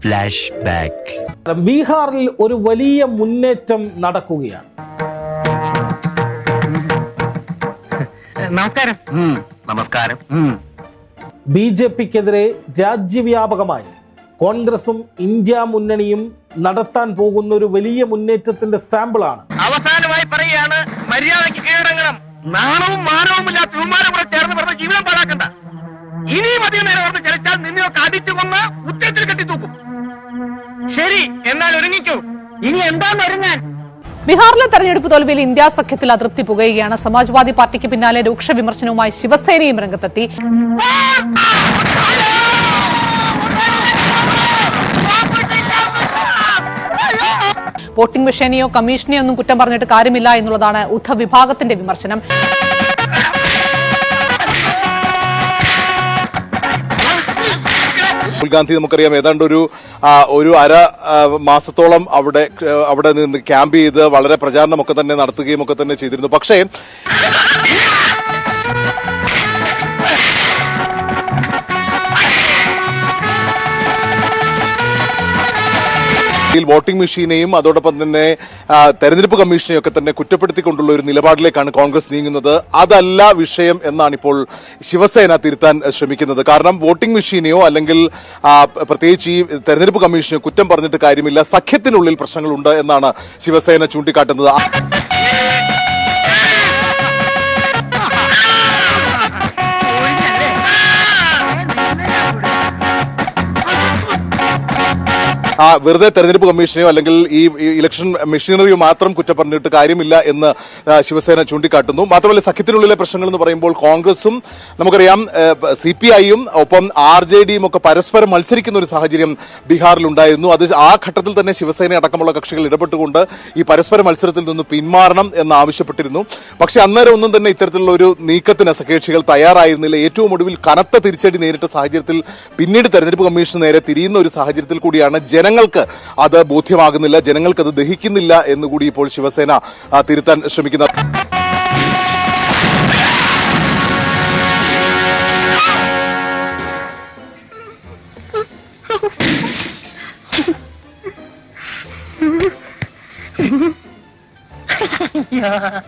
Flash back. ബീഹാറിൽ ഒരു വലിയ മുന്നേറ്റം നടക്കുകയാണ്. നമസ്കാരം. നമസ്കാരം. BJPക്കെതിരെ രാജ്യവ്യാപകമായി കോൺഗ്രസും ഇന്ത്യ മുന്നണിയും നടത്താൻ പോകുന്ന ഒരു വലിയ മുന്നേറ്റത്തിന്റെ സാമ്പിളാണ്. അവസാനമായി പറയുകയാണ്, മര്യാദയ്ക്ക് കീഴടങ്ങണം. നാണവും മാനവും ഇല്ലാത്ത ഇവന്മാരെ കൂടെ ചേർന്ന് പറഞ്ഞ ജീവിതം പാഴാക്കണ്ട. ഇനിയും അധികം നേരം ഓർന്ന് ചലിച്ചാൽ നിന്നെയൊക്കെ അടിച്ചു കൊന്ന് ഉച്ചത്തിൽ കെട്ടിത്തൂക്കും. ശരി, എന്നാൽ ഒരുങ്ങിക്കോ. ഇനി എന്താന്ന് ഒരുങ്ങാൻ? ബീഹാറിലെ തെരഞ്ഞെടുപ്പ് തോൽവിയിൽ ഇന്ത്യ സഖ്യത്തിൽ അതൃപ്തി പുകയുകയാണ്. സമാജ്വാദി പാർട്ടിക്ക് പിന്നാലെ രൂക്ഷ വിമർശനവുമായി ശിവസേനയും രംഗത്തെത്തി. വോട്ടിംഗ് മെഷീനെയോ കമ്മീഷനെയോ ഒന്നും കുറ്റം പറഞ്ഞിട്ട് കാര്യമില്ല എന്നുള്ളതാണ് ഉദ്ധവ് വിഭാഗത്തിന്റെ വിമർശനം. രാഹുൽ ഗാന്ധി നമുക്കറിയാം ഏതാണ്ട് ഒരു അര മാസത്തോളം അവിടെ നിന്ന് ക്യാമ്പ് ചെയ്ത് വളരെ പ്രചാരണമൊക്കെ തന്നെ നടത്തുകയും ഒക്കെ തന്നെ ചെയ്തിരുന്നു. പക്ഷേ വോട്ടിംഗ് മെഷീനെയും അതോടൊപ്പം തന്നെ തെരഞ്ഞെടുപ്പ് കമ്മീഷനെയും ഒക്കെ തന്നെ കുറ്റപ്പെടുത്തിക്കൊണ്ടുള്ള ഒരു നിലപാടിലേക്കാണ് കോൺഗ്രസ് നീങ്ങുന്നത്. അതല്ല വിഷയം എന്നാണ് ഇപ്പോൾ ശിവസേന തിരുത്താൻ ശ്രമിക്കുന്നത്. കാരണം വോട്ടിംഗ് മെഷീനെയോ അല്ലെങ്കിൽ പ്രത്യേകിച്ച് ഈ തെരഞ്ഞെടുപ്പ് കമ്മീഷനെയോ കുറ്റം പറഞ്ഞിട്ട് കാര്യമില്ല, സഖ്യത്തിനുള്ളിൽ പ്രശ്നങ്ങളുണ്ട് എന്നാണ് ശിവസേന ചൂണ്ടിക്കാട്ടുന്നത്. വെറുതെ തെരഞ്ഞെടുപ്പ് കമ്മീഷനെയോ അല്ലെങ്കിൽ ഈ ഇലക്ഷൻ മെഷീനറിയോ മാത്രം കുറ്റം പറഞ്ഞിട്ട് കാര്യമില്ല എന്ന് ശിവസേന ചൂണ്ടിക്കാട്ടുന്നു. മാത്രമല്ല, സഖ്യത്തിനുള്ളിലെ പ്രശ്നങ്ങൾ എന്ന് പറയുമ്പോൾ കോൺഗ്രസും നമുക്കറിയാം CPIയും ഒപ്പം RJDയും ഒക്കെ പരസ്പരം മത്സരിക്കുന്ന ഒരു സാഹചര്യം ബീഹാറിലുണ്ടായിരുന്നു. അത് ആ ഘട്ടത്തിൽ തന്നെ ശിവസേന അടക്കമുള്ള കക്ഷികൾ ഇടപെട്ടുകൊണ്ട് ഈ പരസ്പര മത്സരത്തിൽ നിന്ന് പിന്മാറണം എന്ന് ആവശ്യപ്പെട്ടിരുന്നു. പക്ഷെ അന്നേരം ഒന്നും തന്നെ ഇത്തരത്തിലുള്ള ഒരു നീക്കത്തിന് സഖ്യകക്ഷികൾ തയ്യാറായിരുന്നില്ല. ഏറ്റവും ഒടുവിൽ കനത്ത തിരിച്ചടി നേരിട്ട സാഹചര്യത്തിൽ പിന്നീട് തെരഞ്ഞെടുപ്പ് കമ്മീഷൻ നേരെ തിരിയുന്ന ഒരു സാഹചര്യത്തിൽ കൂടിയാണ് ജനങ്ങൾക്ക് അത് ബോധ്യമാകുന്നില്ല, ജനങ്ങൾക്ക് അത് ദഹിക്കുന്നില്ല എന്നുകൂടി ഇപ്പോൾ ശിവസേന തിരുത്താൻ ശ്രമിക്കുന്നത്. Yeah.